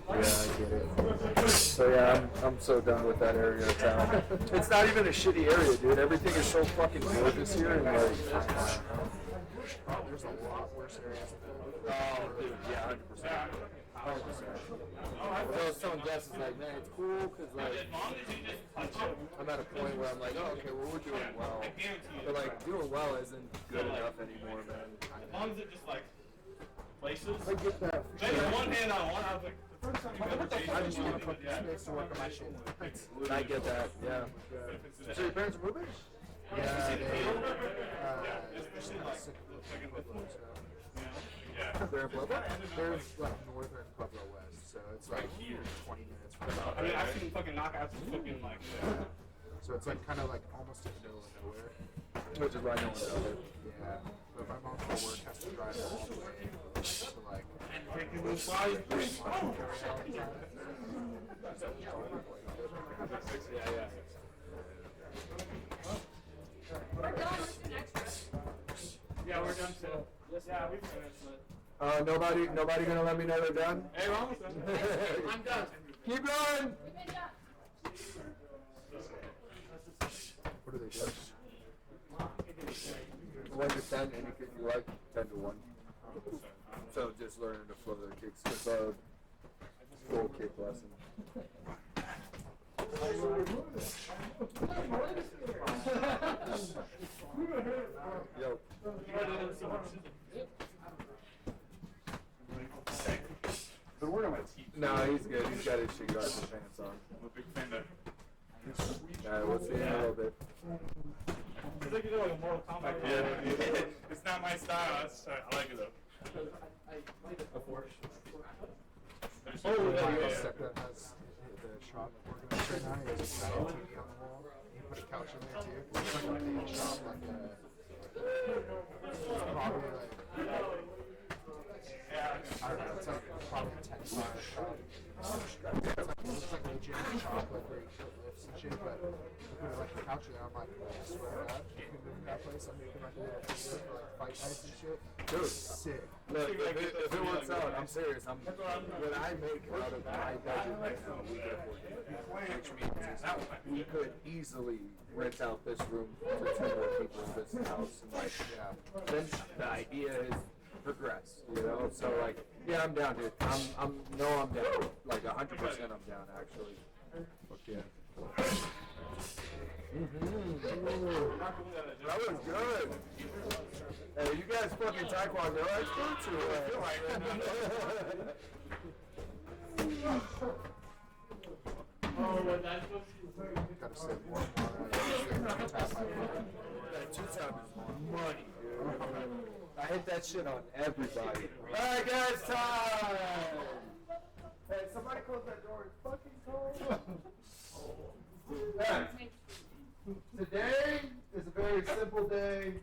Yeah, I get it. So yeah, I'm so done with that area of town. It's not even a shitty area, dude. Everything is so fucking gorgeous here, and like, There's a lot worse areas. oh, dude, yeah, 100%. 100%. Although some guests is like, man, it's cool because like I'm at a point where I'm like, oh, okay, well we're doing well, but like doing well isn't good enough anymore, man. As long as it just like places. I get that. Maybe one hand on one, I was like, the first time you ever changed I just want to it, put this space to work on my shit. I get that. Yeah. So your parents are moving? Yeah, They're in Pueblo? there's like northern Pueblo West, so it's like 20 minutes from I mean, I've seen fucking knockouts of fucking like, So it's like kind of like almost in the middle of nowhere. Which is why no one's out there. Yeah, but my mom for work has to drive all the way to like. taking those flies. Yeah, we're done too. Yeah, we finished. Nobody gonna let me know they're done? Hey, we're almost done. I'm done. Keep going! What do they do? 1 to 10, any kick you like, 10 to 1. So just learning to flow their kicks. It's a full kick lesson. Yo. Been working on my teeth. No, he's good. He's got his shit guards and pants on. I'm a big fan of. Alright, we'll see you in a little bit. It's like you do like a Mortal Kombat. Yeah, it's not my style. I like it though. Oh, yeah. Step that has the shop organized right now. He has a giant TV on the wall. You put a couch in there too. It's like a big shop, like probably like. I don't know, it's like probably a 10 car shop. It looks like a legitimate shop, like where you put lifts and shit, but you put like a couch in there, I'm like, I swear to God, you can move in that place, I'm making like a little theater for like fight nights and shit. Dude, Sick. look, if it works out, I'm serious. What I make out of my budget right now, we get which means we could easily rent out this room for 2 more people in this house. And like, then the idea is progress, you know? So like, yeah, I'm down, dude. I'm down. Like 100% I'm down, actually. Fuck yeah. That was good. Hey, you guys fucking taekwondo experts or what? Gotta save more and tap my phone. That 2-tap is money, dude. I hit that shit on everybody. Alright guys, time! Hey, somebody close that door. It's fucking cold. Hey, today is a very simple day,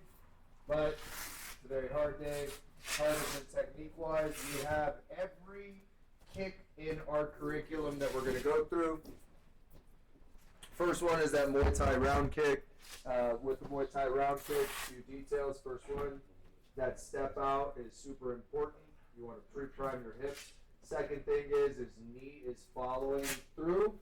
but it's a very hard day. Harder than technique-wise. We have every kick in our curriculum that we're going to go through. First one is that Muay Thai round kick. With the Muay Thai round kick, few details. First one, that step out is super important. You want to pre-prime your hips. Second thing is knee is following through.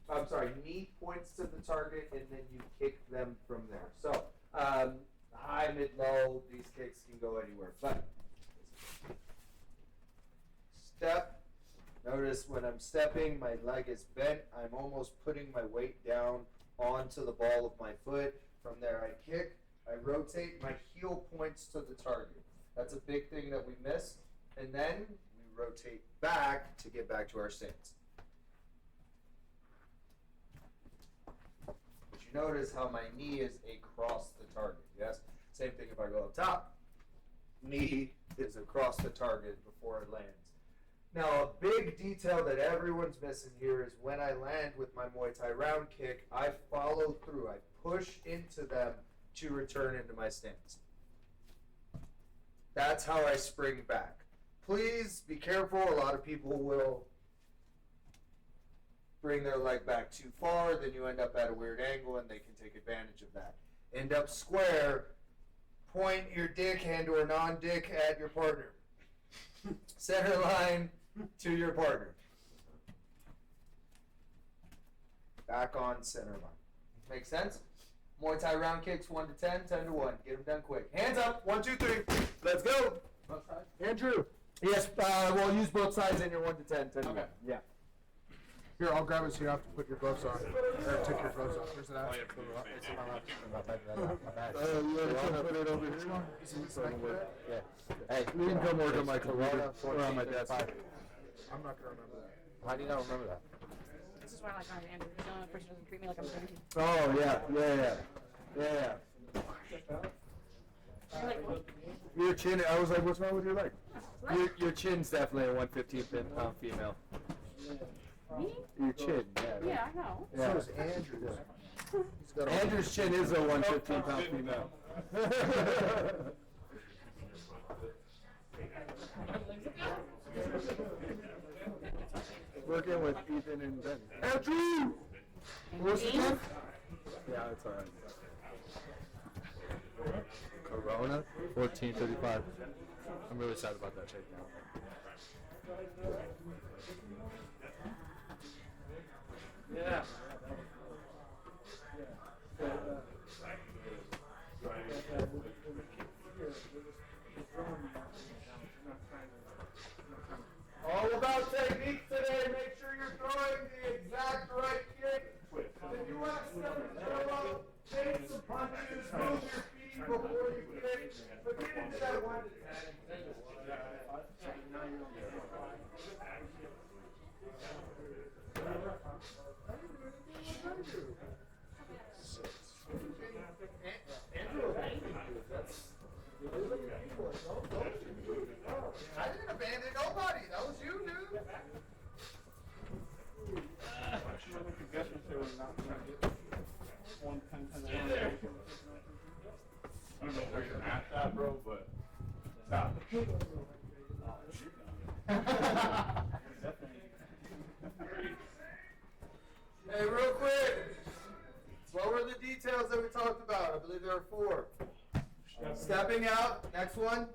I'm sorry, knee points to the target and then you kick them from there. So, high, mid, low, these kicks can go anywhere. But, step. Notice when I'm stepping, my leg is bent. I'm almost putting my weight down onto the ball of my foot. From there, I kick. I rotate. My heel points to the target. That's a big thing that we miss. And then we rotate back to get back to our stance. But you notice how my knee is across the target. Yes? Same thing if I go up top. Knee is across the target before it lands. Now, a big detail that everyone's missing here is when I land with my Muay Thai round kick, I follow through. I push into them to return into my stance. That's how I spring back. Please be careful. A lot of people will bring their leg back too far, then you end up at a weird angle and they can take advantage of that. End up square, point your dick hand or non-dick at your partner. Center line to your partner. back on center line. Make sense? Muay Thai round kicks 1 to 10, 10 to 1. Get them done quick. Hands up. 1, 2, 3. Let's go. Andrew. Yes, we'll use both sides in your 1 to 10, 10 to 1. Yeah. Here, I'll grab it so you have to put your gloves on. Or take your gloves off. Where's it at? It's in my lap. Put it over here. Yeah. Hey, you can come work on my computer or on my desk. I'm not going to remember that. How do you not remember that? This is why I like Ryan Andrews. He's the only person who doesn't treat me like I'm drinking. Oh, yeah. You're like, what? Your chin, I was like, what's wrong with your leg? Your chin's definitely a 115 pound female. Me? Your chin, Yeah, I know. Yeah. So is Andrews. He's got Andrew's chin is a 115 pound female. Working with Ethan and Ben. Andrew! What's it again? Yeah, it's alright. Corona? 1435. I'm really sad about that shakedown. Yeah. All about technique today. Make sure you're throwing the exact right kick. If you want to step and throw up, take some punches, move your feet before you kick. But get into that 1 to 10. I didn't abandon nobody. That was you, dude. I don't know where you're at that, bro, but stop. Hey, real quick. What were the details that we talked about? I believe there were 4. Stepping out. Next one.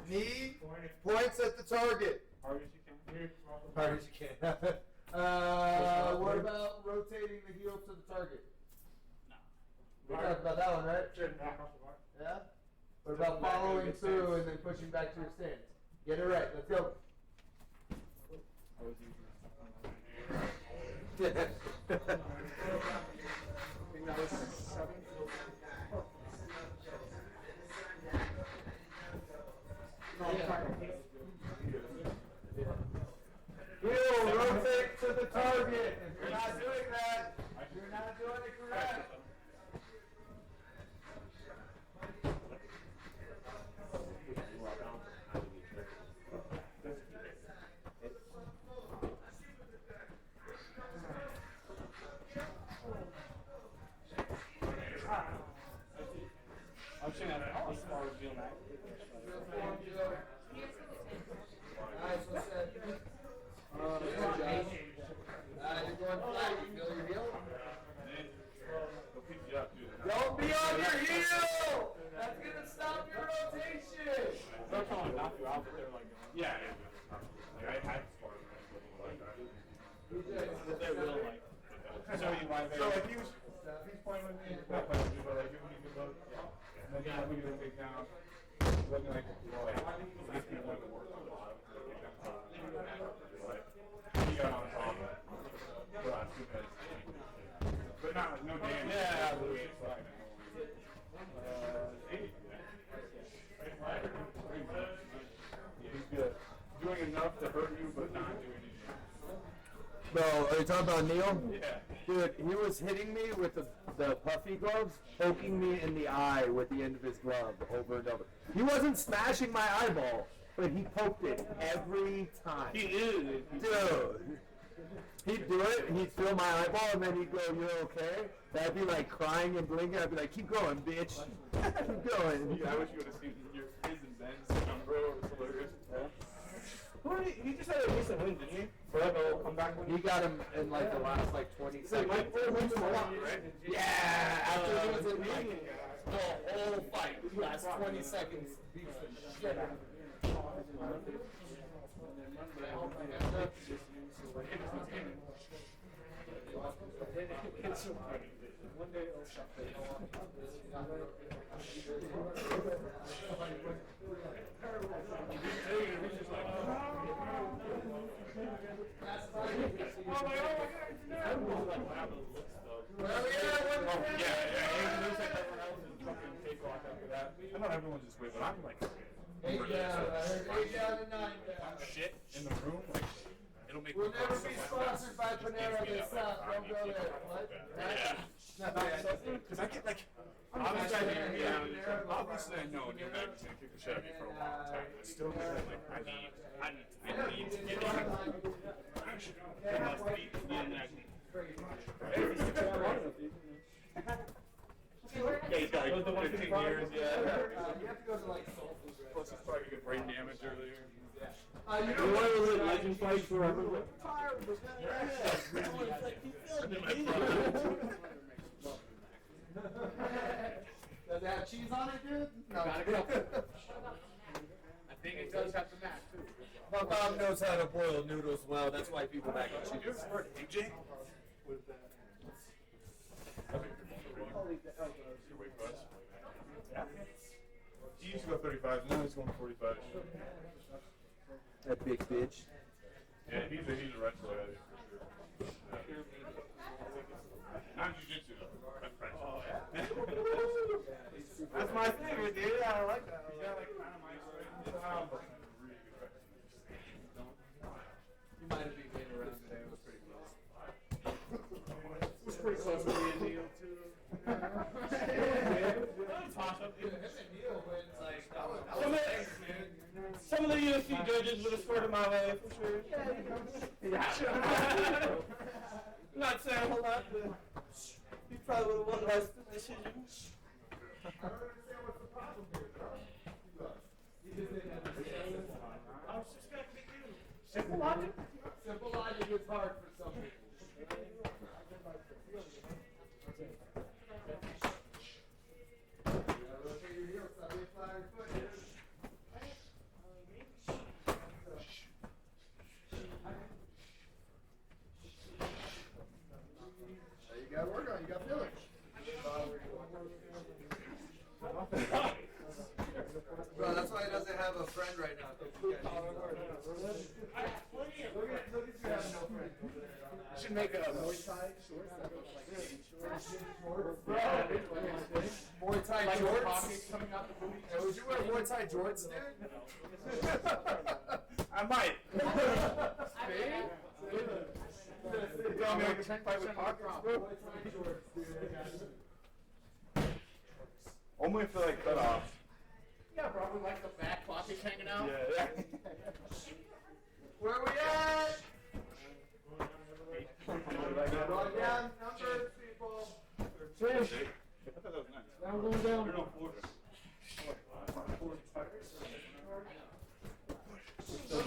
Knee. Points at the target. Hard as you can. Hard as you can. What about rotating the heel to the target? We talked about that one, right? Yeah? What about following through and then pushing back to your stance? Get it right. Let's go. I think that was 7. Heel, rotate to the target. If you're not doing that, you're not doing it correct. I'm saying that all as far as doing that. Nice, what's that? Good job. You're going flat. You feel your heel? Don't be on your heel! That's going to stop your rotation! They're trying to knock you out, but they're like, yeah. Like, I had sparring like that. They will like. So you want to. So like he's playing with me, not playing with me, but like giving me good look. And then yeah, we get a big down. Looking like he's been wanting to work on a lot. He got on top of it. For last 2 minutes. But not like no damage. Yeah, it's like 8. He's good. Doing enough to hurt you, but not doing anything. Bro, are you talking about Neil? Yeah. Dude, he was hitting me with the puffy gloves, poking me in the eye with the end of his glove over and over. He wasn't smashing my eyeball, but he poked it every time. He is. Dude. He'd do it, he'd feel my eyeball, and then he'd go, "You're okay?" And I'd be like crying and blinking. I'd be like, "Keep going, bitch." Keep going. I wish you would have seen his and Ben's number. It was hilarious. He just had a decent win, didn't he? For like a little comeback win? He got him in like the last like 20 So seconds. Mike Flair wins him a lot, right? Yeah, after he was in like the whole fight, last 20 seconds, beats the shit out of him. One day it'll shut the hell off. I know everyone's just wait, but I'm like, 8 down, I heard 8 down to 9 down. shit in the room. Like, it'll make We'll me never so be much sponsored by better. Panera this South. Don't go there. What? Because I get like, obviously I know Neil Magny's gonna kick the shit out of me for a long time. I still get that, like, I need to get on. It must be Neil Magny. Yeah, he's got like 15 years, yeah. You have to go to like soul food. Plus he's probably get brain damage earlier. You You want to live legend fight forever? Does it have cheese on it, dude? No. Gotta go. I think it does have the match too. My mom knows how to boil noodles well. That's why people mac and Have you cheese. ever heard AJ? Your weight class? Yeah. He used to go 35, now he's going 45. That big bitch. Yeah, he's a wrestler, I think, for sure. Not jiu-jitsu, though. That's my favorite, dude. I like that. He's got like kind of my style, but really good wrestler. You might have been around today. It was pretty close. It was pretty close to me and Neil, too. Some of the UFC judges would have scored in my way, for sure. I'm not saying a whole lot, but he probably would have won last decision. I don't understand what's the problem here, bro. He just didn't understand. I was just gonna pick you. Simple logic. Simple logic is hard for some people. Rotate your heels, stop being flat on your foot, dude. You gotta work on it, you gotta feel it. Bro, that's why he doesn't have a friend right now. Look at you having no friend. You should make a Muay Thai shorts that look like Shorts, bro. Muay Thai like jorts. pockets coming out the booty. Hey, would you wear Muay Thai jorts, dude? I might. You want me to fight with pockets, bro? Muay Thai jorts, dude. Only if they're like cut off. Yeah, bro, with like the back pockets hanging out. Yeah. Where we at? Run down numbers, people. I thought that was nice. Now we're going down. You're not Florida.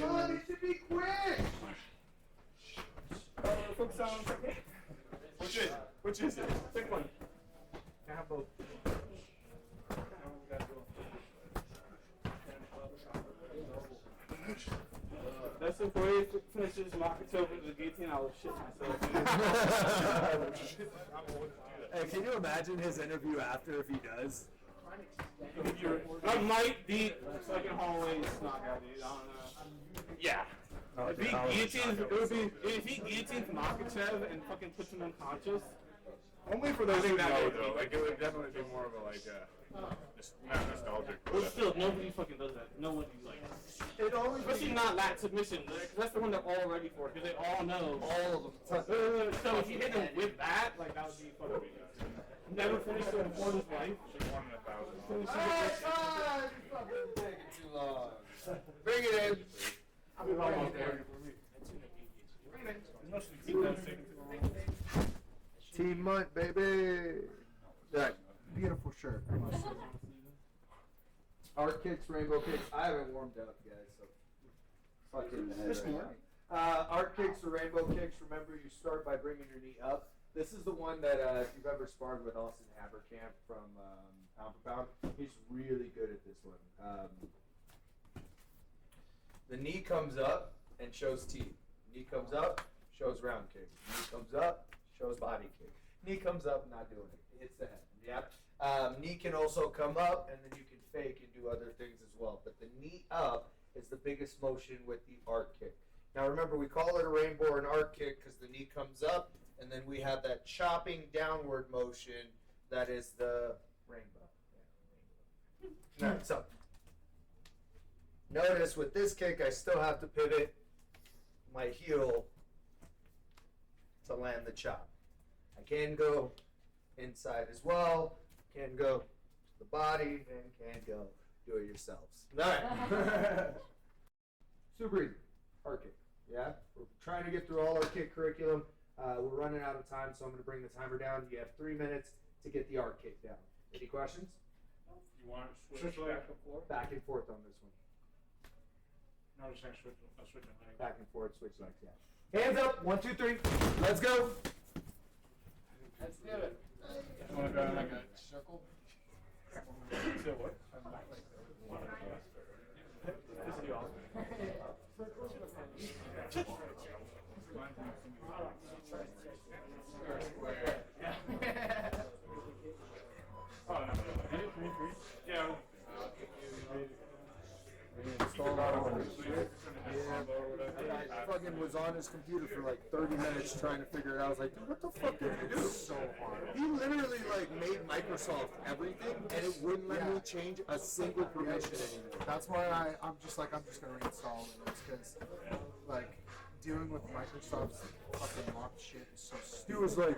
Come on, it should be quick. Focus on technique. Which is it? Which is it? Pick one. Can I have both? That's if Ray finishes Makachev with the guillotine, I'll shit myself. Hey, can you imagine his interview after if he does? I might beat second hallway snot guy, dude. I don't know. Yeah. If he guillotines, it would be if he guillotines Makachev and fucking puts him unconscious. Only for those who that know, would though. be- Like, it would definitely be more of a, like, not nostalgic. But still, nobody fucking does that. Nobody like, It only especially not that submission. Because that's the one they're all ready for. Because they all know. all of them. So if you hit him with that, like that would be fucking. Never finished it before his life. One in 1,000. Finish it Alright, with- fine. You fucking taking too long. Bring it in. I'll be almost there. Team Munt, baby. That beautiful shirt. Art kicks, rainbow kicks. I haven't warmed up, guys, so fuck in the head right now. Art kicks or rainbow kicks. Remember, you start by bringing your knee up. This is the one that if you've ever sparred with Austin Haberkamp from Pound for Pound, he's really good at this one. The knee comes up and shows teeth. Knee comes up, shows round kick. Knee comes up, shows body kick. Knee comes up, not doing it. It hits the head. Yep. Knee can also come up, and then you can fake and do other things as well. But the knee up is the biggest motion with the arc kick. Now remember, we call it a rainbow or an arc kick because the knee comes up, and then we have that chopping downward motion that is the rainbow. Yeah, all right, so notice with this kick, I still have to pivot my heel to land the chop. I can go inside as well, can go to the body, and can go do it yourselves. All right. Super easy. Arc kick. Yeah? We're trying to get through all our kick curriculum. We're running out of time, so I'm going to bring the timer down. You have 3 minutes to get the arc kick down. Any questions? You want to switch back and forth? Back and forth on this one. No, just switch legs. Back and forth, switch legs, yeah. Hands up. 1, 2, 3. Let's go. Let's do it. You want to go in like a circle? so what? This is you all. Oh, no. Three. Yeah. I fucking was on his computer for like 30 minutes trying to figure it out. I was like, dude, what the fuck did he do? So hard. He literally like made Microsoft everything, and it wouldn't let me change a single permission anymore. That's why I'm just gonna reinstall it. It's because like dealing with Microsoft's fucking lock shit is so He stupid. was like,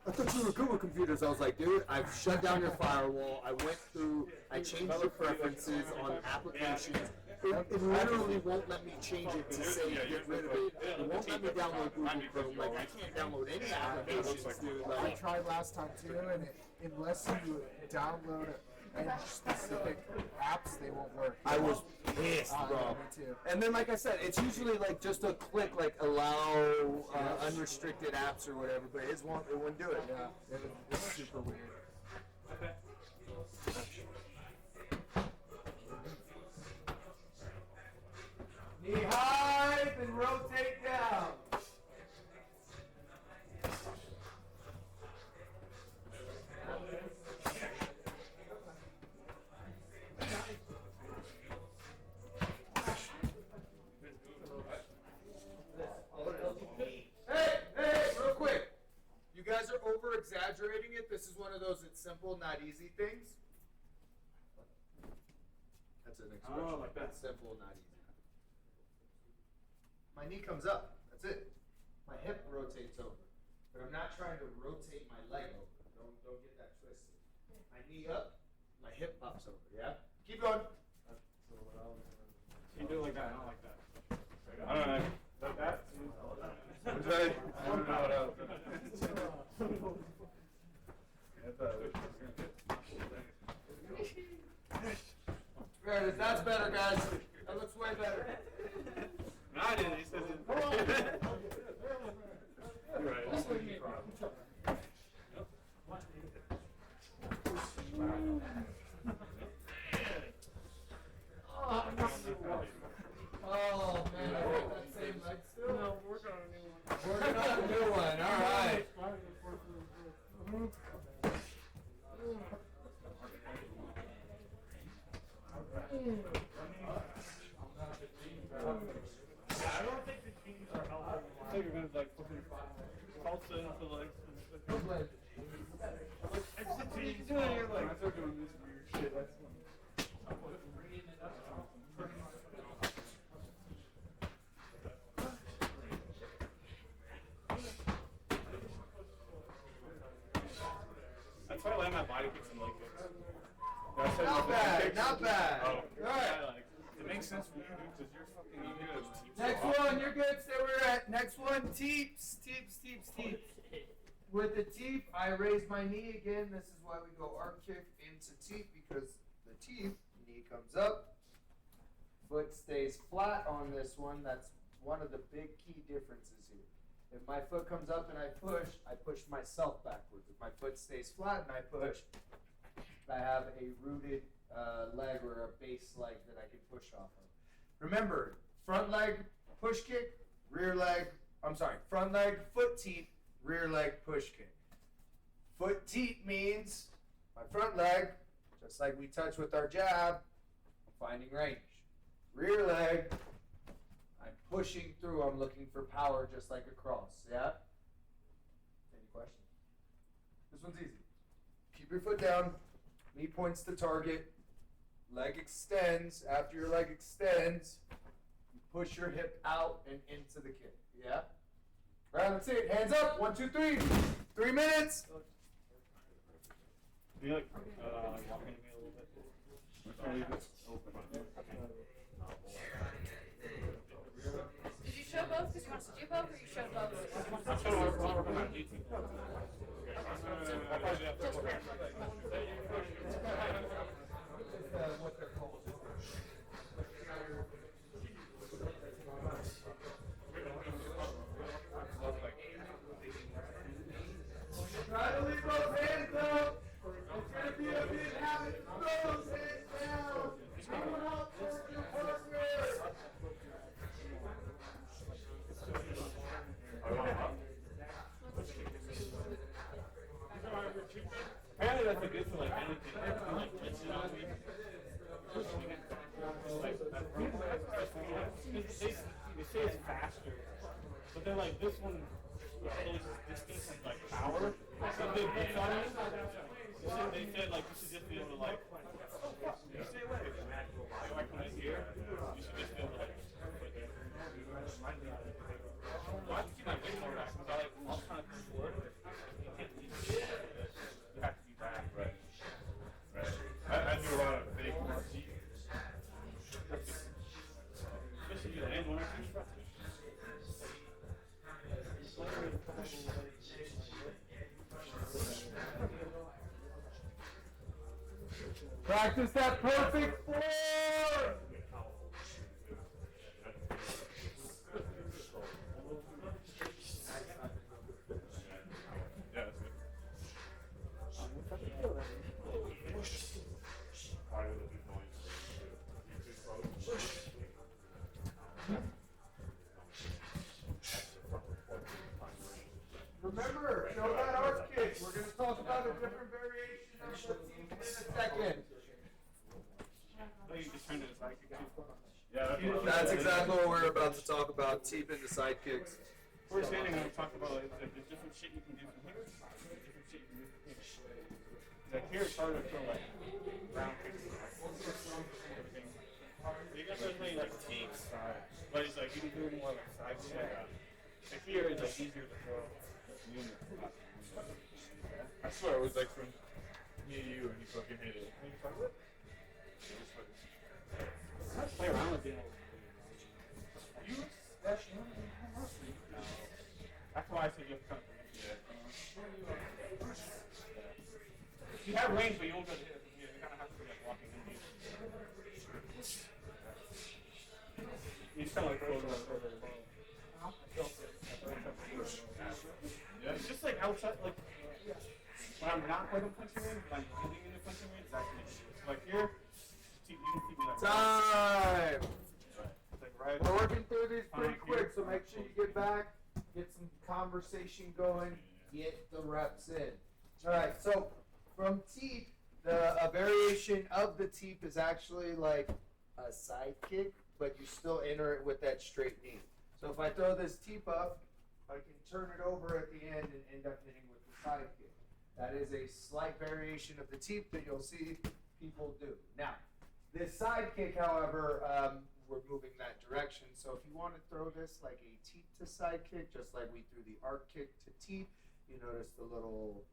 I thought you were good with computers. I was like, dude, I've shut down your firewall. I went through, I changed the preferences on applications. It literally won't let me change it to say get rid of it. It won't let me download Google Chrome. Like, I can't download any applications, dude. I Like, tried last time too, and unless you download any specific apps, they won't work. I was pissed, bro. Yeah, me too. And then, like I said, it's usually like just a click, like allow unrestricted apps or whatever, but it wouldn't do it. Yeah, it's super weird. Knee high and rotate down. Hey, real quick. You guys are over exaggerating it. This is one of those it's simple, not easy things. That's an expression. Oh, like that. It's simple, not easy. My knee comes up. That's it. My hip rotates over. But I'm not trying to rotate my leg over. Don't get that twisted. My knee up, my hip pops over. Yeah? Keep going. You do it like that. I don't like that. I don't know. Like that? Okay. I don't know what else. There it is. That's better, guys. That looks way better. No, I didn't. He says it. You're right. Oh, man. I got that same leg still. No, we're working on a new one. Working on a new one. All right. I don't think the keys are helping. I think you're gonna like fucking pulse it into legs. It's just you can do it in your legs. I start doing this weird shit. That's That's why I let my body get some leg kicks. Not bad. Not bad. Oh, All right. like, it makes sense for you, dude, because you're fucking, you hear those teeps. Next one, you're good. Stay where you're at. Next one, teeps. With the teep, I raise my knee again. This is why we go arc kick into teep, because the teep, knee comes up, foot stays flat on this one. That's one of the big key differences here. If my foot comes up and I push myself backwards. If my foot stays flat and I push, I have a rooted leg or a base leg that I can push off of. Remember, front leg push kick, front leg foot teep, rear leg push kick. Foot teep means my front leg, just like we touch with our jab, I'm finding range. Rear leg, I'm pushing through, I'm looking for power just like a cross, yeah? Any questions? This one's easy. Keep your foot down, knee points to target, leg extends. After your leg extends, you push your hip out and into the kick, yeah? Right, that's it. Hands up. 1, 2, 3. 3 minutes. Do you like walk into me a little bit? Or leave this open? Did you show both because you want us to do both, or you showed both? I'm showing over my YouTube. What they're called. Try to leave those hands up. It's going to be a big habit. Throw those hands down. Come out towards your partner. Apparently that's a good for like anything. Like tension on me. Like they say it's faster, but they're like this one shows distance and like power. So they put on it. They said like you should just be able to like stay away. Like I come in here, you should just be able to like. I have to keep my weight more back because I like all kind of forward. You can't leave it. You have to be back. Right. I do a lot of fake marks. Especially you land one or two shots. Practice that perfect form. Remember, show that arch kick. We're going to talk about a different variation of the team in a second. That's exactly what we're about to talk about, teep into side kicks. We're standing and we talked about like, there's different shit you can do from here, different shit you can do from here. Like here it's harder to throw like round kicks and everything. You got those many like teeps, but it's like you can do more like side shit. Like here it's like easier to throw. I swear it was like from me to you and you fucking hit it. And you're like, what? Let's play around with it. That's why I said you have to come from here. You have range, but you won't go to hit it from here. You kind of have to be like walking in here. You just kind of like throw it further low. Yeah. It's just like outside, like when I'm not like a punching in, when I'm getting in the punching in, that's an issue. So like here, you can keep me like Time! like right. We're working through these pretty quick, so make sure you get back, get some conversation going, get the reps in. Alright, so from teep, a variation of the teep is actually like a side kick, but you still enter it with that straight knee. So if I throw this teep up, I can turn it over at the end and end up hitting with the side kick. That is a slight variation of the teep that you'll see people do. Now, this side kick, however, we're moving that direction. So if you want to throw this like a teep to side kick, just like we threw the arc kick to teep, you notice the little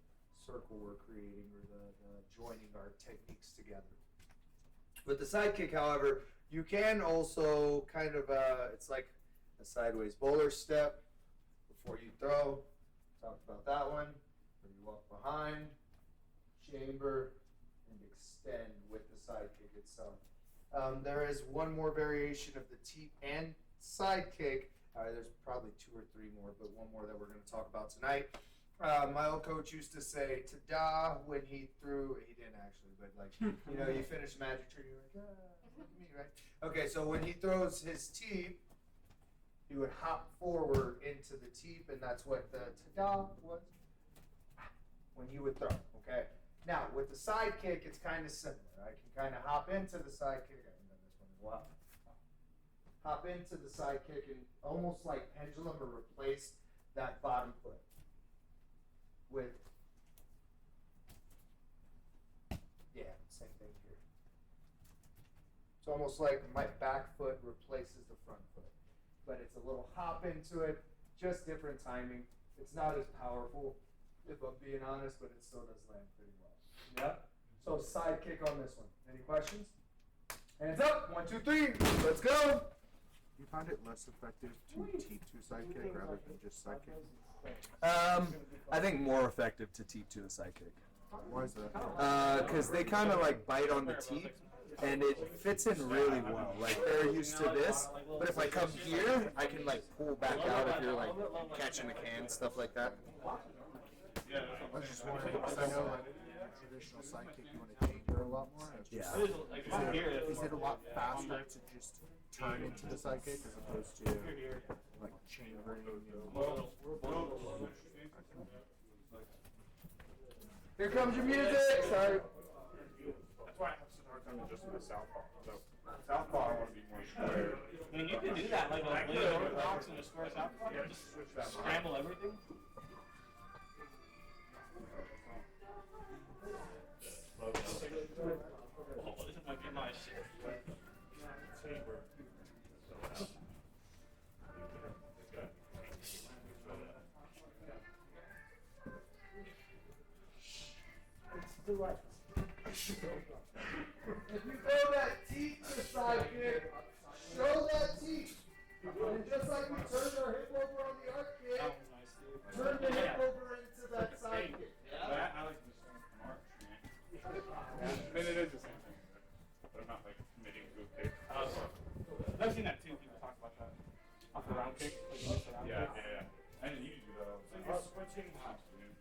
circle we're creating or the joining our techniques together. With the side kick, however, you can also kind of, it's like a sideways bowler step before you throw. Talked about that one. Where you walk behind, chamber, and extend with the side kick itself. There is one more variation of the teep and side kick. There's probably 2 or 3 more, but one more that we're going to talk about tonight. My old coach used to say "ta-da" when he threw. He didn't actually, but like you finish magic trick, you're like, look at me, right? Okay, so when he throws his teep, he would hop forward into the teep, and that's what the ta-da was. when you would throw, okay? Now, with the side kick, it's kind of similar. I can kind of hop into the side kick. I haven't done this one in a while. Hop into the side kick and almost like pendulum or replace that bottom foot with, yeah, same thing here. It's almost like my back foot replaces the front foot, but it's a little hop into it, just different timing. It's not as powerful, if I'm being honest, but it still does land pretty well. Yep. So side kick on this one. Any questions? Hands up. 1, 2, 3. Let's go. Do you find it less effective to teep to side kick rather than just side kick? I think more effective to teep to a side kick. Why is that? Because they kind of like bite on the teep, and it fits in really well. Like they're used to this, but if I come here, I can like pull back out if you're like catching the can, stuff like that. I was just wondering, because I know like traditional side kick you want to chamber a lot more. Yeah. Is it a lot faster to just turn into the side kick as opposed to like chambering? Here comes your music. Sorry. That's why I have such a hard time adjusting to southpaw. So southpaw, I want to be more square. I mean, you can do that, like a blade orthodox and a square southpaw. Yeah, Just switch that. scramble everything. Oh, this might be nice. Chamber. If you throw that teeth to the side kick, show that teeth. And just like we turned our hip over on the arc kick, That was nice, dude. turn the hip over into that side kick. I like the same march, man. I mean, it is the same thing, but I'm not like committing to a kick. I've seen that too. People talk about that. Off the round kick. Like you the round Yeah, kick. yeah, yeah. I didn't need to do that all the time. You're switching hops, dude.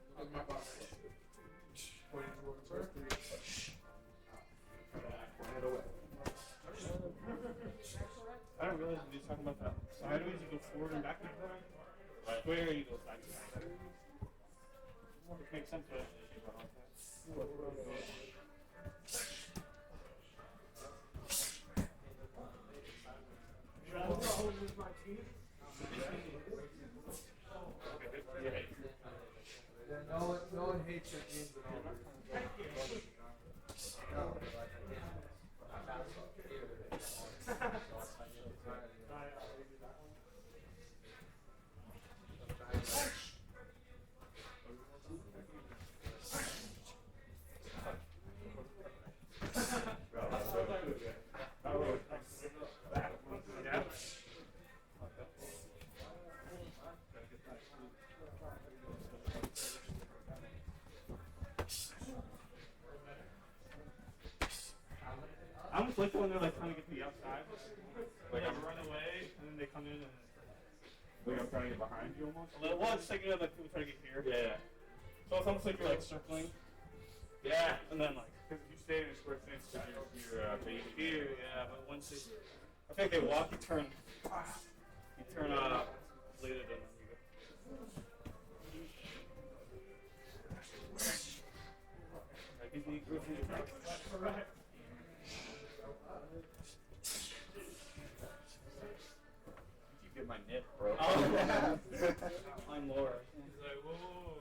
I don't realize when you're talking about that sideways, you go forward and back like that. Square, you go side to side. It makes sense, but you go like that. Yeah, no one hates your jeans at all. No, I almost like it when they're like trying to get to the outside. Like I'm run away and then they come in and Like I'm trying to get behind you almost. well, it's like, you know, like people try to get here. Yeah. So it's almost like you're like circling. Yeah. And then like Because if you stay in a square stance, you're baby. here, yeah, but once they I think they walk, you turn later than you go. Like his knee groove his neck. You get my nip, bro. Oh, I'm Laura. He's like, whoa,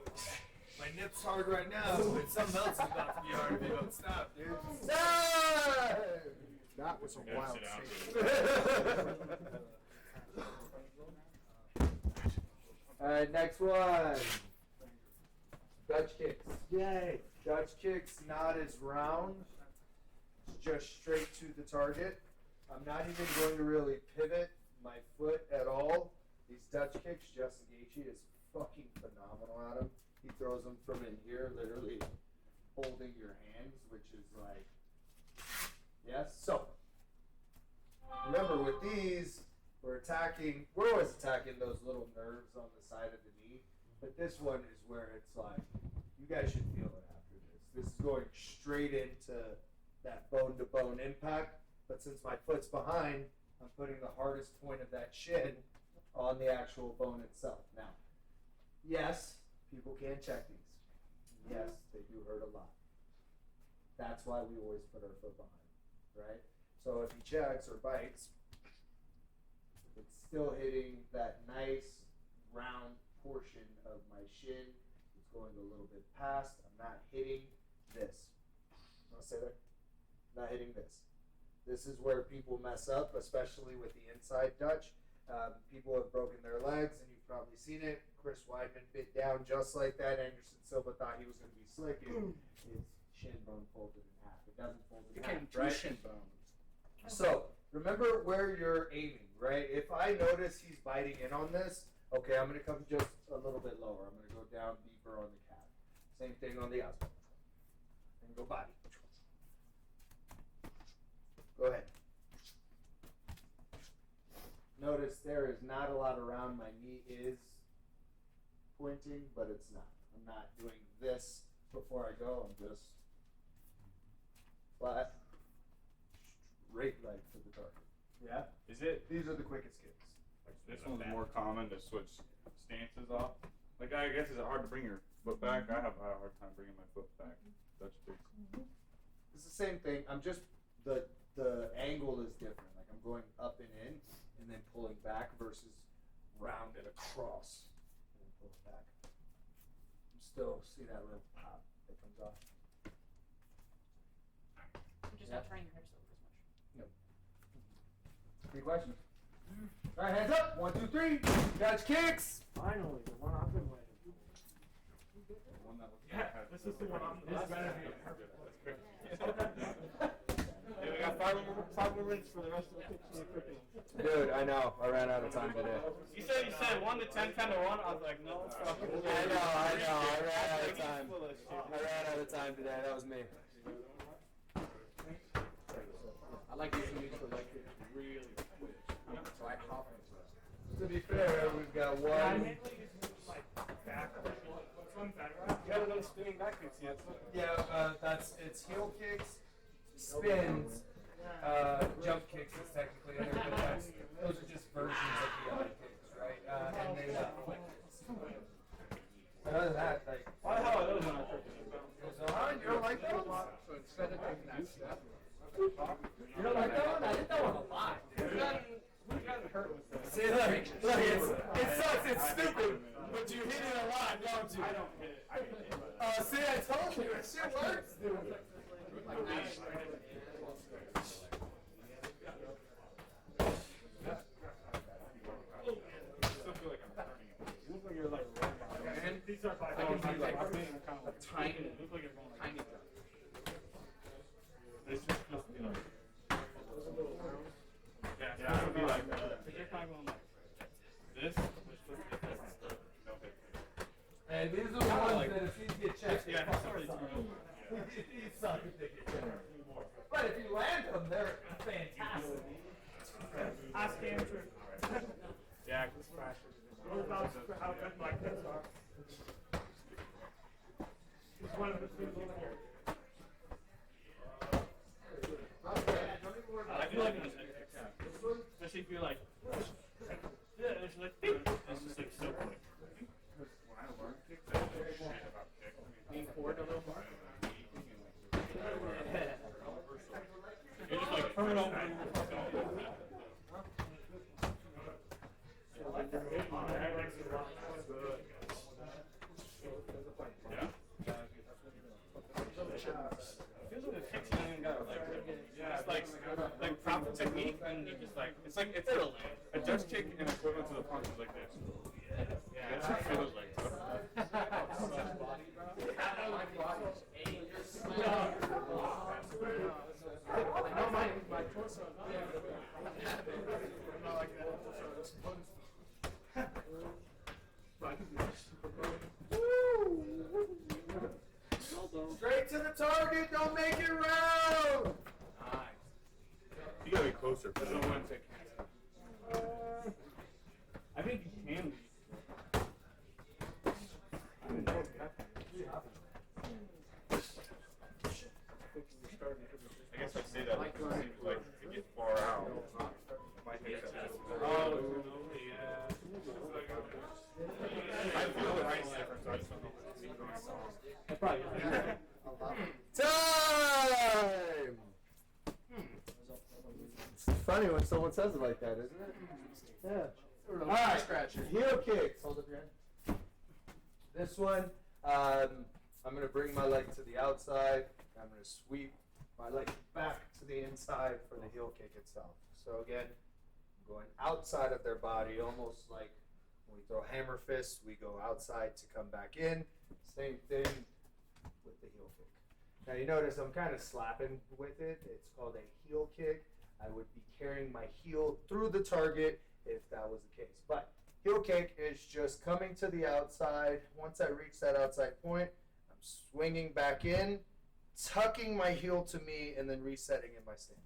my nip's hard right now, but something else is about to be hard if you don't stop, dude. That was a Yeah, wild sit down. scene. Alright, next one. Dutch kicks. Yay. Dutch kicks, not as round. It's just straight to the target. I'm not even going to really pivot my foot at all. These Dutch kicks, Justin Gaethje is fucking phenomenal at them. He throws them from in here, literally holding your hands, which is like, yes. So, remember with these, we're always attacking those little nerves on the side of the knee. But this one is where it's like, you guys should feel it after this. This is going straight into that bone-to-bone impact. But since my foot's behind, I'm putting the hardest point of that shin on the actual bone itself. Now, yes, people can check these. Yes, they do hurt a lot. That's why we always put our foot behind, right? So if he checks or bites, it's still hitting that nice round portion of my shin. It's going a little bit past. I'm not hitting this. I'll say that. Not hitting this. This is where people mess up, especially with the inside Dutch. People have broken their legs, and you've probably seen it. Chris Weidman bit down just like that. Anderson Silva thought he was going to be slick, and his shin bone folded in half. It doesn't fold in half, right? Shin bones. So remember where you're aiming, right? If I notice he's biting in on this, okay, I'm going to come just a little bit lower. I'm going to go down deeper on the calf. Same thing on the outside. And go body. Go ahead. Notice there is not a lot around. My knee is pointing, but it's not. I'm not doing this before I go. I'm just flat, straight leg to the target. Yeah? Is it? These are the quickest kicks. This one's more common to switch stances off. Like, I guess, is it hard to bring your foot back? I have a hard time bringing my foot back. Dutch kicks. It's the same thing. I'm just, the angle is different. Like I'm going up and in and then pulling back versus round and across and then pulling back. You still see that little pop that comes off. You're just not turning your hips over as much. Nope. Any questions? All right, hands up. 1, 2, 3. Dutch kicks. Finally, the one I've been waiting for. The one that looks Yeah, like this is the one I'm. This better be a perfect one. Yeah, we got 5 more minutes for the rest of the kitchen. Dude, I know. I ran out of time today. You said 1 to 10, 10 to 1. I was like, no, it's fucking. I know. I ran out of time. I ran out of time today. That was me. I like these moves for like really quick. So I hop into To be fair, we've got Yeah, I one. mainly use it like back. What's one back? You haven't done spinning back kicks yet. Yeah, it's heel kicks, spins, jump kicks is technically in there, but those are just versions of the other kicks, right? And then flicks. But other than that, like, Why the hell are those on our purpose? you don't like that one? So instead of taking that step, You don't like that one? I did that one a lot. We've gotten hurt with this. See, look, it sucks, it's stupid, but you hit it a lot, don't you? I don't hit it. I hit it. But See, I told you, it shit works, dude. I still feel like I'm turning it. You look like you're like rolling. And these are by I can see like far. spinning kind of like tiny, it look like you're going like tiny this. jump. This just feels to be like. Yeah, it's supposed to be like because you're kind of going like this. Which looks like this. No hit. And these are the ones that if you get checked, Yeah, they it's already fucking turned suck. over. These suck if they get checked. But if you land them, they're fantastic. Ask Andrew. Yeah, it's faster. What about how good my kicks are? He's one of the people here. I do like this. Especially if you're like, yeah, it's like, it's just like so quick. when I learned kicks, I didn't know shit about kicks. Lean forward a little more. You're just like, turn it over. Yeah? Feels like the kicks you even got like, yeah, it's like proper technique, and you just like, it's like, it's a Dutch kick and equivalent to the punch is like this. Yeah, that's what it feels like. I know my torso. I'm not like that. Straight to the target, don't make it round! You gotta be closer. Because no one take I think you can be. I didn't know it happened. I guess I say that because it seems like to get far out, my hips have just. Oh, yeah. I feel the price difference. I just don't know what it means on a song. Probably. Time! It's funny when someone says it like that, isn't it? Yeah. Alright, heel kicks. Hold up your hand. This one, I'm going to bring my leg to the outside. I'm going to sweep my leg back to the inside for the heel kick itself. So again, I'm going outside of their body, almost like when we throw hammer fists, we go outside to come back in. Same thing with the heel kick. Now you notice I'm kind of slapping with it. It's called a heel kick. I would be carrying my heel through the target if that was the case. But heel kick is just coming to the outside. Once I reach that outside point, I'm swinging back in, tucking my heel to me, and then resetting in my stance.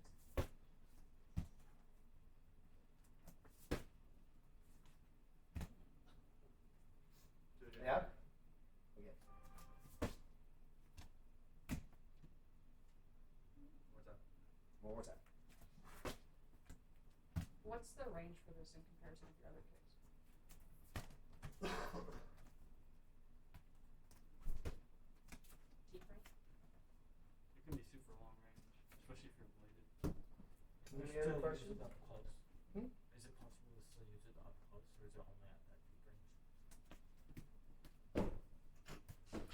Yeah? Again. One more time. What's the range for this in comparison to your other kicks? Deep range? It can be super long range, especially if you're bladed. Any other questions? Up close. Hmm? Is it possible to still use it up close, or is it only at that deep range?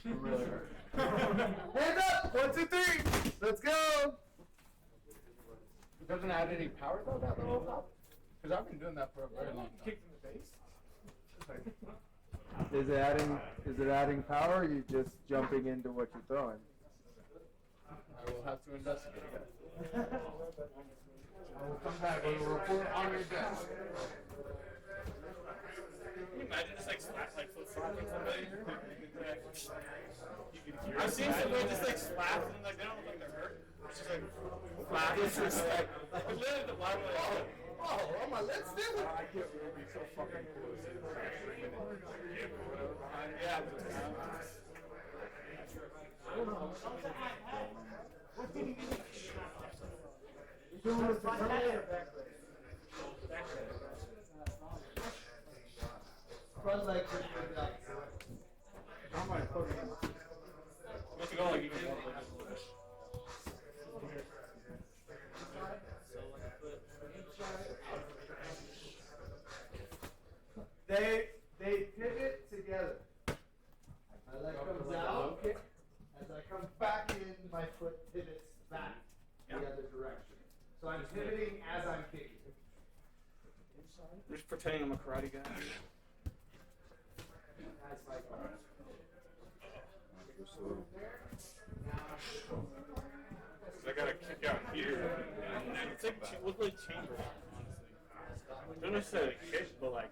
Really hurt. Hands up! 1, 2, 3! Let's go! It doesn't add any power though, that little pop? Because I've been doing that for a very long time. Kicked in the face? Is it adding power, or are you just jumping into what you're throwing? I will have to investigate that. I will come back with a report on your desk. Can you imagine just like slap, like flip slapping somebody? I've seen somebody just like slap and like they don't look like they're hurt. It's just like slap. Disrespect. But literally the bottom of their head. Oh, my legs do it! I get it would be so fucking cool to see the fracturing and then hip or whatever behind it. Yeah. Front leg just bring it up. I might put it in. Let's go like even more. They pivot together. My leg comes out. As I come back in, my foot pivots back the other direction. So I'm pivoting as I'm kicking. I'm just pretending I'm a karate guy. That's my part. I gotta kick out here. And then it's like look like chambers, honestly. Don't necessarily kick, but like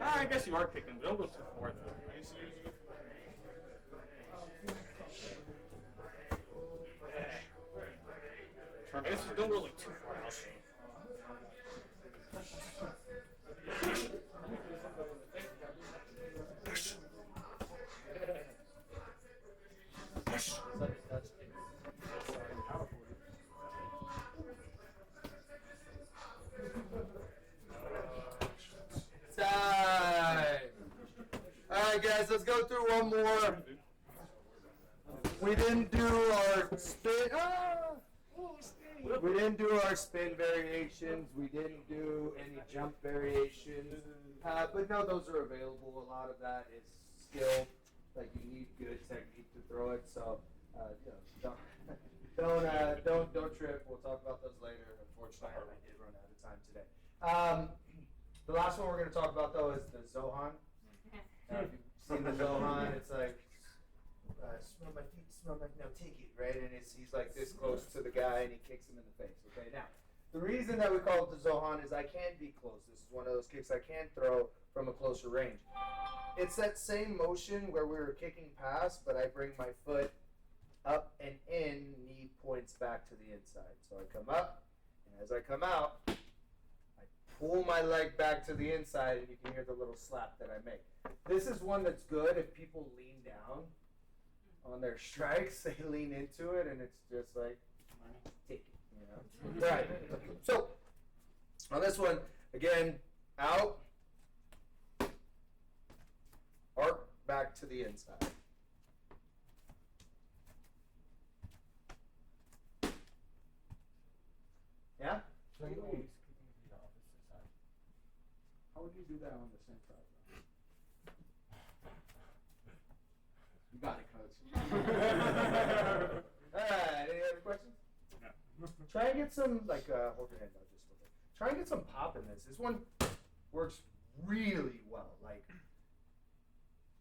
I guess you are kicking, but don't go too far though. I guess you don't go like too far out. Time. Alright guys, let's go through one more. We didn't do our spin. We didn't do our spin variations. We didn't do any jump variations. But no, those are available. A lot of that is skill. Like you need good technique to throw it. So don't trip. We'll talk about those later. Unfortunately, I did run out of time today. The last one we're going to talk about though is the Zohan. If you've seen the Zohan, it's like smell my feet, smell my no, take it, right? And he's like this close to the guy and he kicks him in the face. Okay, now the reason that we call it the Zohan is I can be close. This is one of those kicks I can throw from a closer range. It's that same motion where we were kicking past, but I bring my foot up and in, knee points back to the inside. So I come up, and as I come out, I pull my leg back to the inside, and you can hear the little slap that I make. This is one that's good if people lean down on their strikes. They lean into it, and it's just like, take it, you know? Right. So, on this one, again, out, arc back to the inside. we do that on the same side? You got it, coach. Alright, any other questions? Yeah. Try and get some, like, hold your hand out just a little bit. Try and get some pop in this. This one works really well. Like,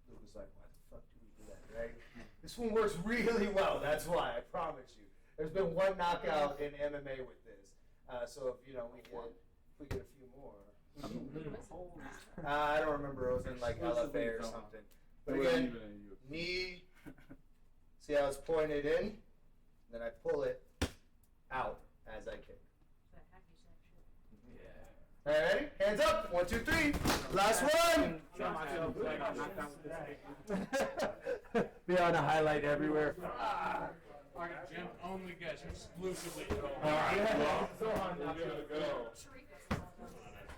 Luke was like, why the fuck do we do that, right? This one works really well. That's why, I promise you. There's been one knockout in MMA with this. So if, you know, if we get a few more. I don't remember. It was in, like, LFA or something. But again, knee, see how it's pointed in? Then I pull it out as I kick. All right, ready? Hands up. 1, 2, 3. Last one. Be on a highlight everywhere. Jim only gets exclusively. Yeah. So I'm not gonna go.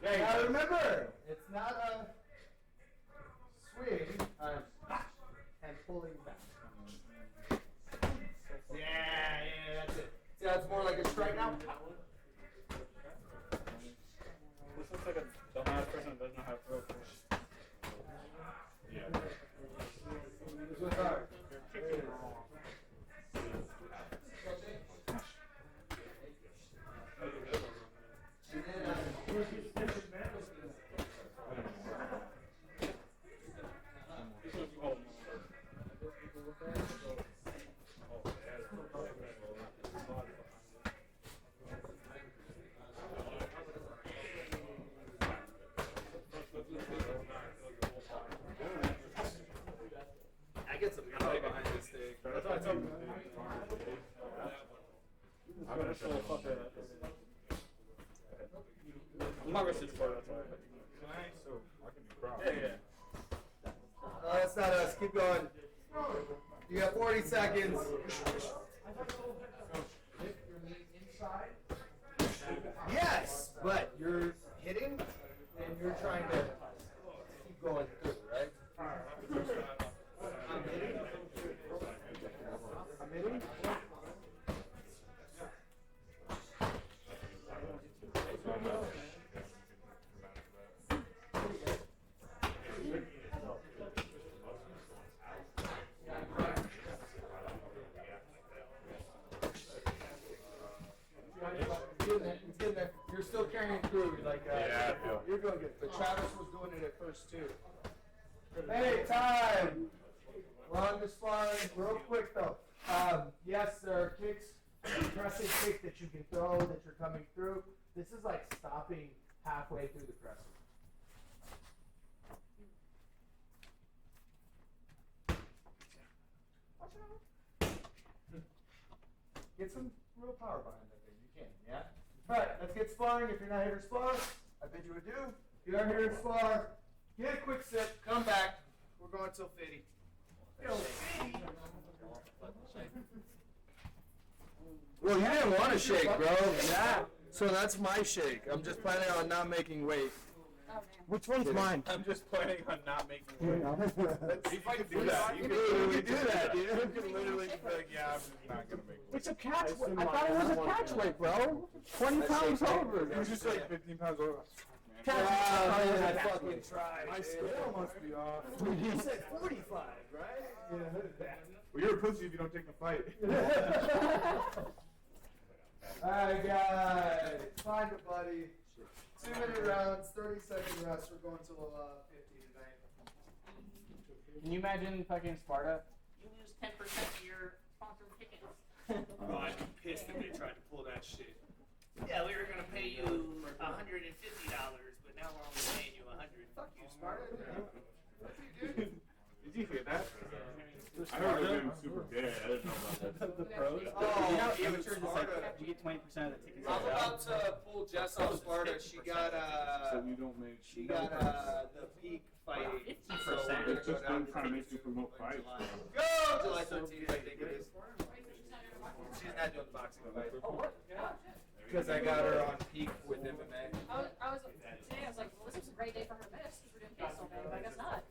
Hey, now remember, it's not a swing and pulling back. Yeah, that's it. See how it's more like a strike now? This looks like a dumbass person that doesn't know how to throw fish. Yeah. This one's hard. I get some power behind this thing. That's why it's open. I'm gonna show a fucker. I'm not gonna sit for that's why. So I can be proud. Yeah. That's not us. Keep going. You got 40 seconds. Yes, but you're hitting and you're trying to keep going through, right? I'm hitting. I'm hitting. It's getting there. You're still carrying through, like Yeah, you're doing good. But Travis was doing it at first too. Hey, time. We're on the sparring. Real quick though. Yes, there are kicks, pressing kick that you can throw that you're coming through. This is like stopping halfway through the pressing. Get some real power behind that thing. You can, yeah? Alright, let's get sparring. If you're not here to spar, I bid you adieu. If you are here to spar, get a quick sip, come back. We're going till 50. Yo, 50! Well, you didn't want to shake, bro. Yeah. So that's my shake. I'm just planning on not making weight. Which one's mine? I'm just planning on not making weight. You can do that. You can do that, dude. You can literally be like, yeah, I'm just not gonna make weight. It's a catch weight. I thought it was a catch weight, bro. 20 pounds over. It was just like 15 pounds over. Catch I weight. fucking tried. My scale must be off. You said 45, right? Yeah. Well, you're a pussy if you don't take the fight. Alright, guys. Find a buddy. 2-minute rounds, 30-second rest. We're going till 50 tonight. Can you imagine fucking Sparta? You lose 10% of your sponsored tickets. Oh, I'd be pissed if they tried to pull that shit. Yeah, we were gonna pay you $150, but now we're only paying you $100. Fuck you, Sparta. What you do? Did you hear that? I heard it was super gay. I didn't know about that. The pros? Oh, you know, even amateurs is like, Sparta. you get 20% of the tickets. I'm about to pull Jess off Sparta. She got So we don't make. she got the peak fight. 50%. So we're gonna It's go just down them trying to make you promote fights. Go July 13th, I think it is. She's not doing the boxing fight. Oh, what? Because I got her on peak with MMA. Today I was like, well, this was a great day for her to miss because we're doing case all day, but I guess not.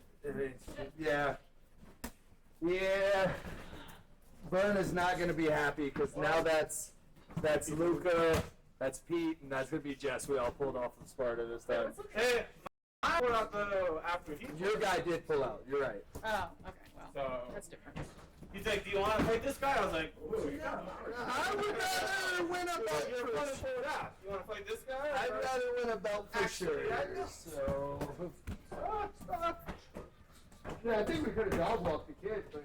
Yeah. Yeah. Vern is not going to be happy because now that's Luca, that's Pete, and that's going to be Jess. We all pulled off of Sparta this time. Hey, my pulled out though after he. Your guy did pull out. You're right. Oh, okay, well, So that's different. he's like, "Do you want to fight this guy?" I was like, "Ooh, you got I would rather win a belt. You're going to pull it out. You want to fight this guy? I'd rather win a belt for sure. So. Yeah, I think we could have dog walked the kid, but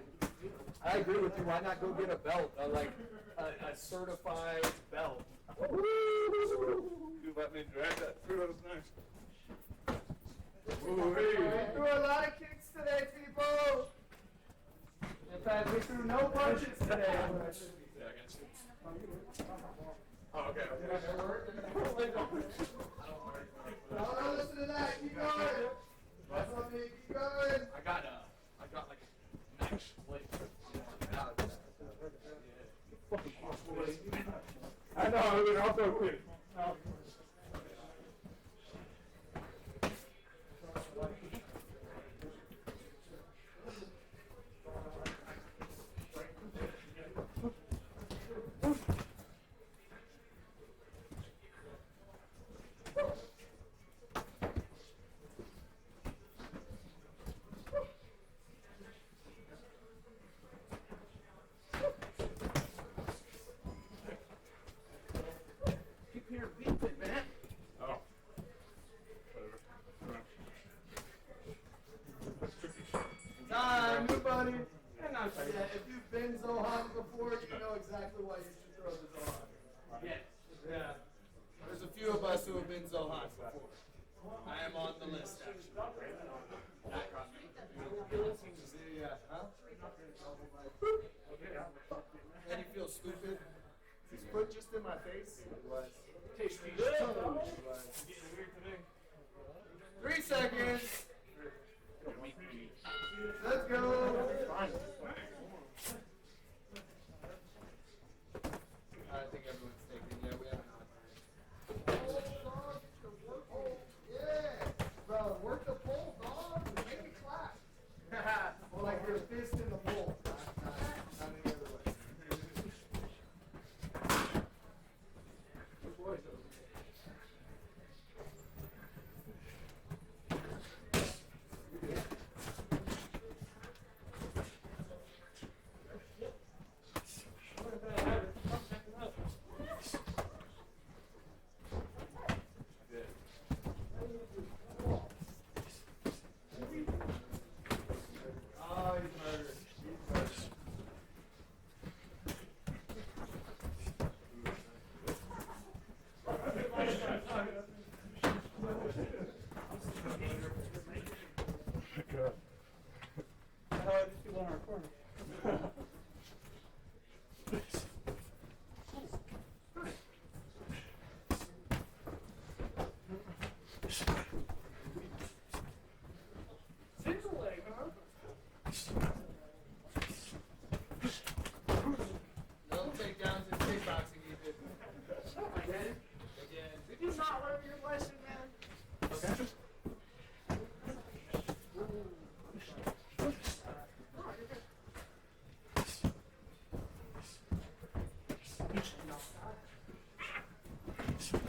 I agree with you. Why not go get a belt? Like a certified belt. You let me drag that through. That was nice. we threw a lot of kicks today, people. In fact, we threw no punches today. Yeah, I got you. Oh, okay. Don't listen to that. Keep going. That's what me. Keep going. I got like a nice split. I know. I mean, I'll go quick. Keep hearing beeping, man. Oh. Time, new buddy. And I'm sorry. Yeah, if you've been Zohan before, you know exactly why you should throw the Zohan. Yes. Yeah. There's a few of us who have been Zohan before. I am on the list, actually. Yeah, huh? And you feel stupid? His foot just in my face? It was. Tasty. It was. 3 seconds. Let's go. I think everyone's thinking, yeah, we have an yeah. Bro, work the pole, dog. Make it clap. Or like your fist in the pole. Not any other way. Oh, he's murdered. He's murdered. How are these people in our corner? Single leg, huh? No takedowns in kickboxing, Ethan. Again? Again. Did you not learn your lesson, man? Okay.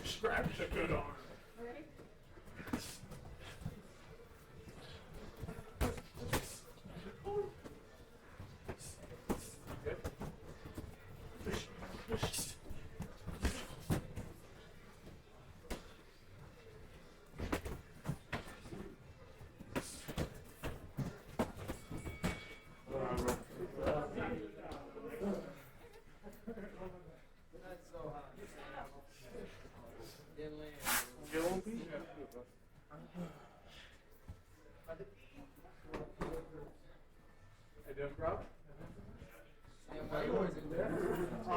Scratch a good arm. That's so hot. Didn't land. Hey, doing, bro? Damn, why you always in there? I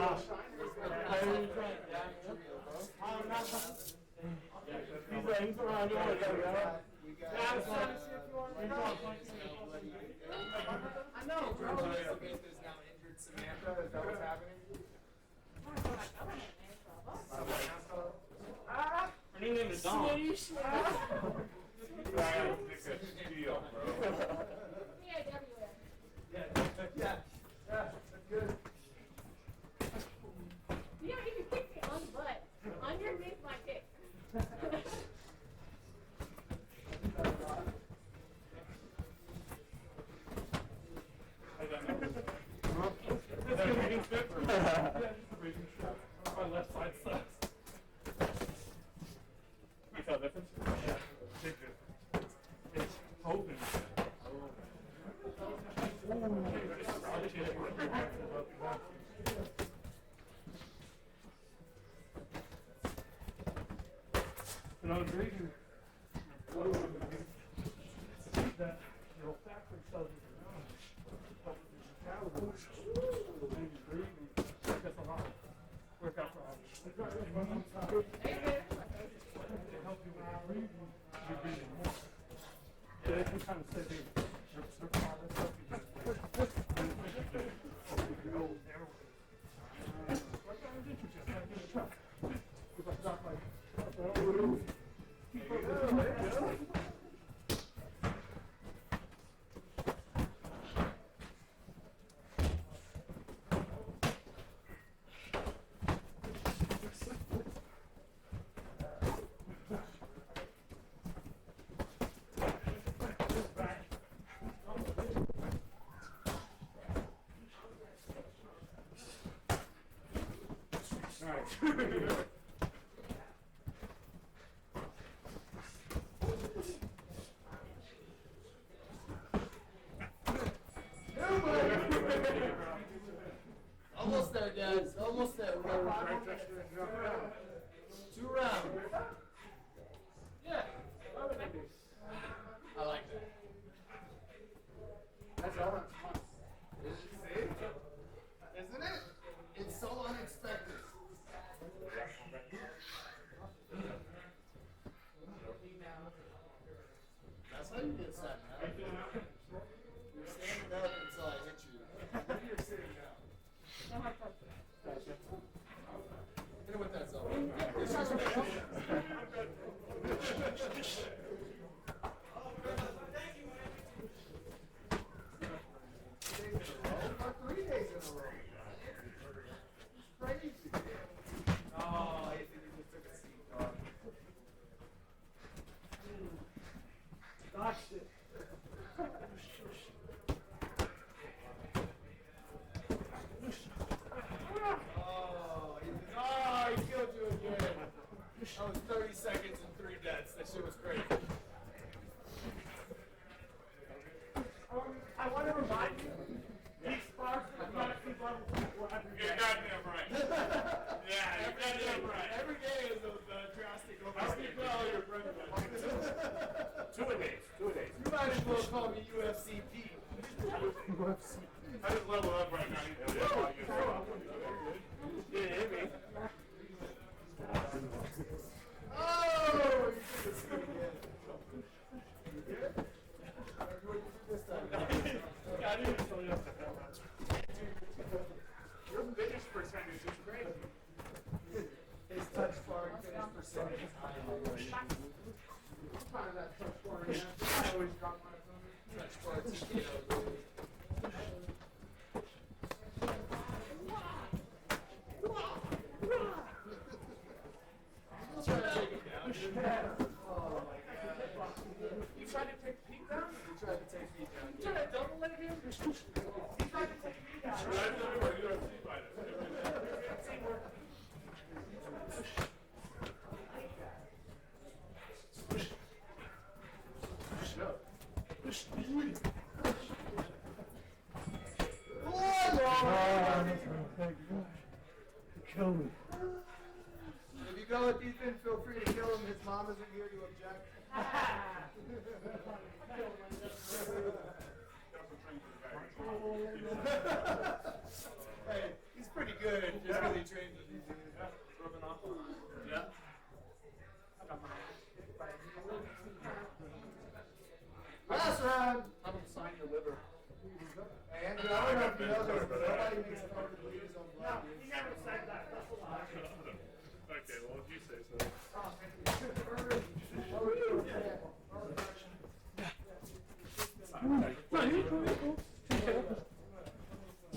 know, bro. Samantha's now injured Samantha. Is that what's happening? Her name is Dawn. Yeah, that's good. You don't even kick me on the butt. Underneath my kick. And I was reading that your factory cells is around, but your metabolism and your breathing, that's a lot of workout problems. To help you with your breathing, you're breathing more. So they can kind of say they certain products help you with your old airway. Like that was interesting. I did a truck. Because I got like, Almost there, guys. Almost there. We're on 2 rounds. Yeah. I like that. That's all that's fun. Isn't it? It's so unexpected. That's how you get set, man. You're standing up until I hit you. You're sitting down. Hit him with that zone. About 3 days in a row. It's crazy. Oh, I think you just took a seat, dog. Gosh, shit. Oh, he killed you again. That was 30 seconds and 3 deaths. That shit was crazy. I want to remind you, these sparks are not too level people every day. You're goddamn right. Yeah, you're goddamn right. Every day is a drastic How do you call your friend? 2-a-days. 2-a-days. You might as well call me UFC Pete. I just level up right now. You didn't hit me. Oh, you took a seat again. You good? What did you do this time? I didn't tell you. Your finish percentage is crazy. His touch bar finish percentage is high. I'm proud of that touch bar. I always drop my phone. Touch bar TKO, baby. Trying to take him down. Oh my god. You tried to take Pete down? He tried to take me down. You tried to double leg him? He tried to take me down. Kill me. If you go with Ethan, feel free to kill him. His mom isn't here to object. Hey, he's pretty good. Just because he trained with these dudes. Yeah. Last round. I'm gonna sign your liver. And I don't know if you know this, but nobody makes a fucking bleed his own blood. He never said that. That's a lie. Okay, well, if you say so.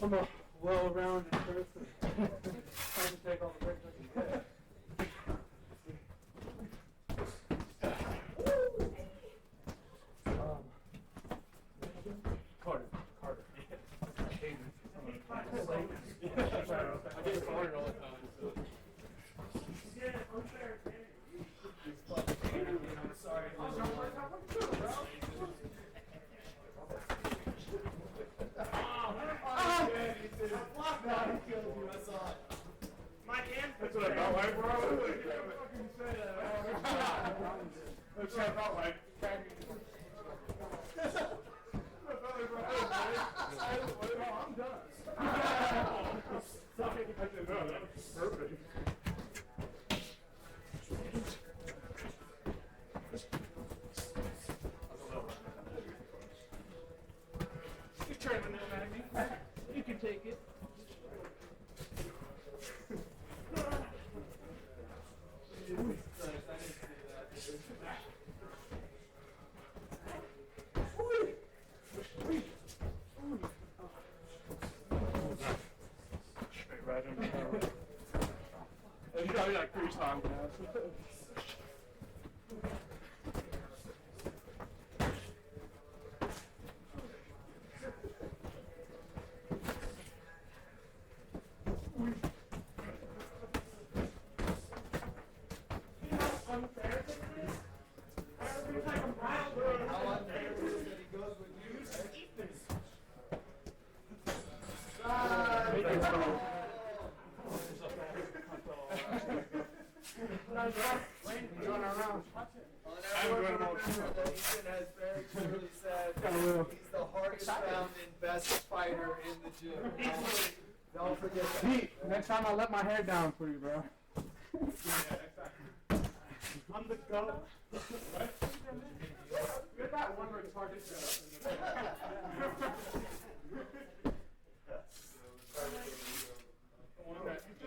I'm a well-rounded person. I can take all the breaks I can get. Carter. I get fired all the time. So. I'm sorry. can take it. Straight right in the camera. It's probably like 3 times now. He's the hardest round and best fighter in the gym. Don't forget that. Pete, next time I'll let my hair down for you, bro. I'm the goat. What? You're that one where it's hard to shut up.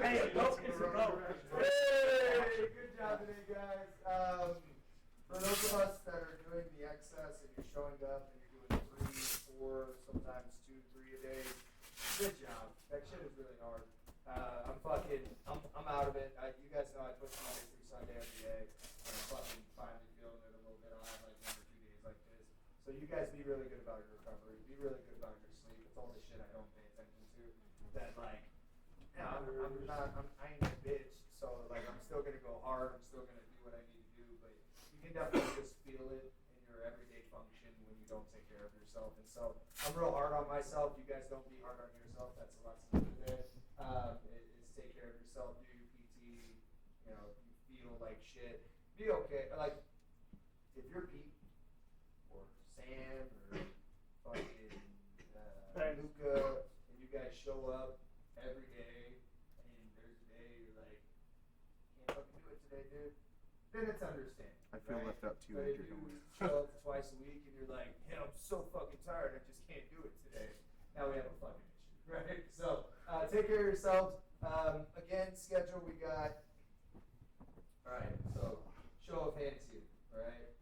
Hey, a goat is a goat. Hey, good job today, guys. For those of us that are doing the excess and you're showing up and you're doing 3, 4, sometimes 2, 3 a day, good job. That shit is really hard. I'm out of it. You guys know I push Monday through Sunday every day. I'm fucking finally feeling it a little bit. I'll have like 1 or 2 days like this. So you guys be really good about your recovery. Be really good about your sleep. It's all the shit I don't pay attention to. That like, yeah, I ain't a bitch. So like, I'm still gonna go hard. I'm still gonna do what I need to do. But you can definitely just feel it in your everyday function when you don't take care of yourself. And so I'm real hard on myself. You guys don't be hard on yourself. That's the lesson today. Is take care of yourself. Do your PT. You know, if you feel like shit, be okay. Like if you're Pete or Sam or fucking Luca, and you guys show up every day, and there's a day you're like, can't fucking do it today, dude. Then it's understandable. I feel right? left out too, But if Andrew. you show up twice a week and you're like, yeah, I'm so fucking tired, I just can't do it today. Now we have a fucking issue, right? So take care of yourselves. Again, schedule we got. All right, so show of hands here, all right?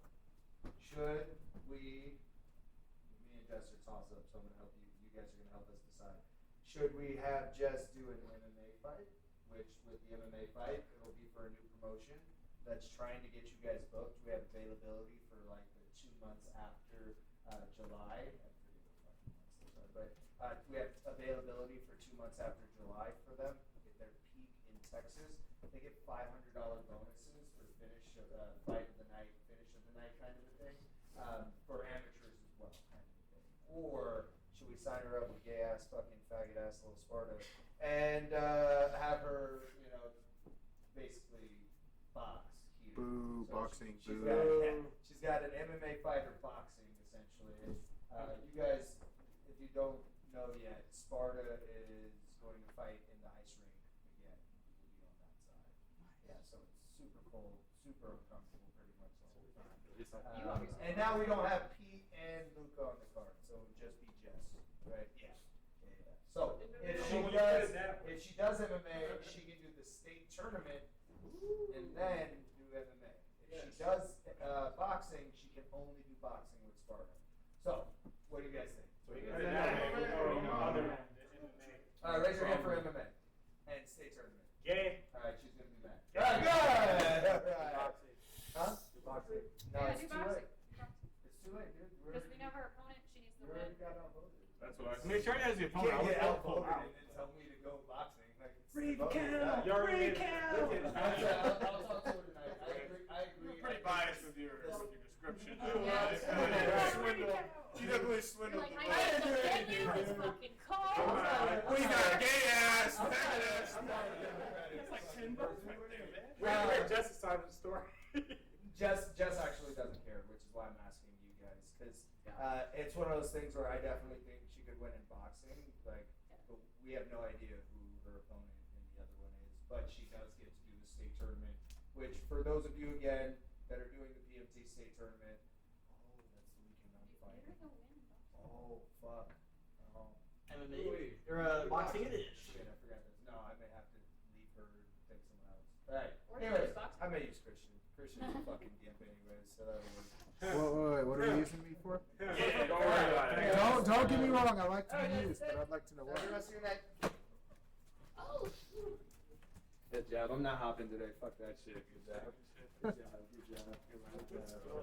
Should we? Me and Jess are toss up, so I'm gonna help you. You guys are gonna help us decide. Should we have Jess do an MMA fight? Which with the MMA fight, it'll be for a new promotion that's trying to get you guys booked. We have availability for like the 2 months after July. I forget what fucking months those are, but we have availability for 2 months after July for them. Get their peak in Texas. They get $500 bonuses for finish of fight of the night, finish of the night kind of a thing. For amateurs as well, kind of a thing. Or should we sign her up with gay ass fucking faggot ass little Sparta and have her, you know, basically box here. Boo, So boxing, she's boo. She's got an MMA fighter boxing essentially. You guys, if you don't know yet, Sparta is going to fight in the ice rink again. We'll be on that side. Yeah, so it's super cold, super uncomfortable pretty much the whole time. And now we don't have Pete and Luca on the card, so it would just be Jess, right? Yeah. So if she does MMA, she can do the state tournament and then do MMA. If she does boxing, she can only do boxing with Sparta. So, what do you guys think? Raise your hand for MMA and state tournament. Gay. All right, she's gonna do that. All right, good. All right. Huh? Boxing. No, Yeah, it's do too boxing. late. It's too late, dude. Because we know her opponent, she needs to We win. already got outvoted. That's what I said. Make sure he has the You opponent. can't get I'll outvoted pull out. and then tell me to go boxing. Like, it's Recount! voted. You already made it. Recount! I'll talk to her tonight. I agree. You're pretty biased with your description. Yeah. Swindle. You definitely swindled. Like, I have to get you, it's fucking cold. We got gay ass, fat ass. It's like $10 right there, man. Wait, Jess's side of the story. Jess actually doesn't care, which is why I'm asking you guys, because it's one of those things where I definitely think she could win in boxing. Like, but we have no idea who her opponent and the other one is, but she does get to do the state tournament. Which, for those of you again that are doing the PMT state tournament, that's the weekend I'm fighting. Oh fuck. Oh. MMA or boxing it is. Shit, I forgot this. No, I may have to leave her and take someone else. Alright. Or Anyways, Kickboxing. I may use Christian. Christian's a fucking gimp anyways, so that'll work. What are you using me for? Yeah, don't worry about it. Don't get me wrong. I like to be used, but I'd like to know Have the why. rest of your night. Oh. Good job. I'm not hopping today. Fuck that shit. Good job. Good job. Good job.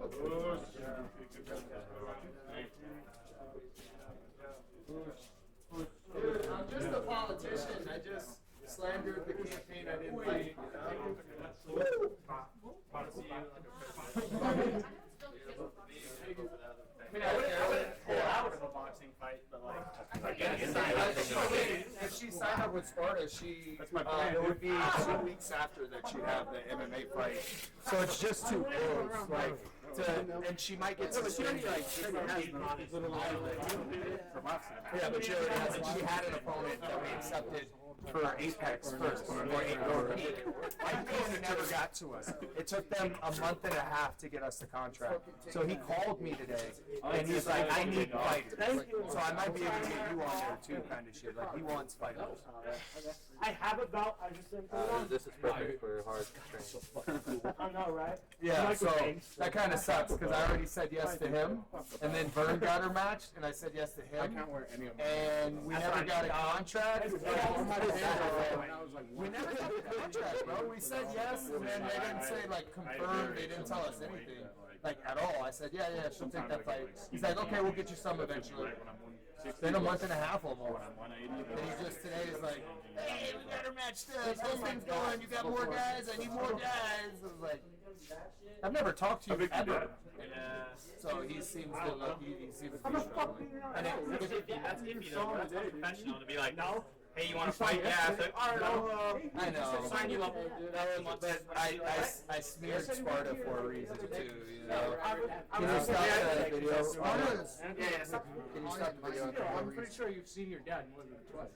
Dude, I'm just a politician. I just slandered the campaign I didn't like. I wouldn't pull out of a boxing fight, but like, If she signed up with Sparta, she it would be 2 weeks after that she'd have the MMA fight. So it's just too close, like, and she might get suspended. Yeah, but she already has. She had an opponent that we accepted for Apex first, or Peak. Peak never got to us. It took them a month and a half to get us the contract. So he called me today, and he's like, "I need fighters." So I might be able to get you on there too, kind of shit. Like he wants fighters. I have a belt. I just didn't put it on. This is perfect for hard training. I know, right? Yeah, so that kind of sucks because I already said yes to him, and then Vern got her matched, and I said yes to I him, can't wear any of them. and we never got a contract. We never got the contract, bro. We said yes, and then they didn't say like confirm. They didn't tell us anything, like at all. I said, yeah, she'll take that fight. He's like, okay, we'll get you some eventually. It's been a month and a half almost. And he just today is like, hey, we got her matched up. How's things going? You got more guys? I need more guys. I was like, I've never talked to you ever. So he seems to look, he seems to be struggling. And That's iffy though. That's unprofessional to be like, no. Hey, you want to fight? Yeah. It's like, all right, I know. sign you up. But I smeared Sparta for a reason too, you know. Can you stop that video? Sparta is- Can you stop the video? I'm pretty sure you've seen your dad more than twice.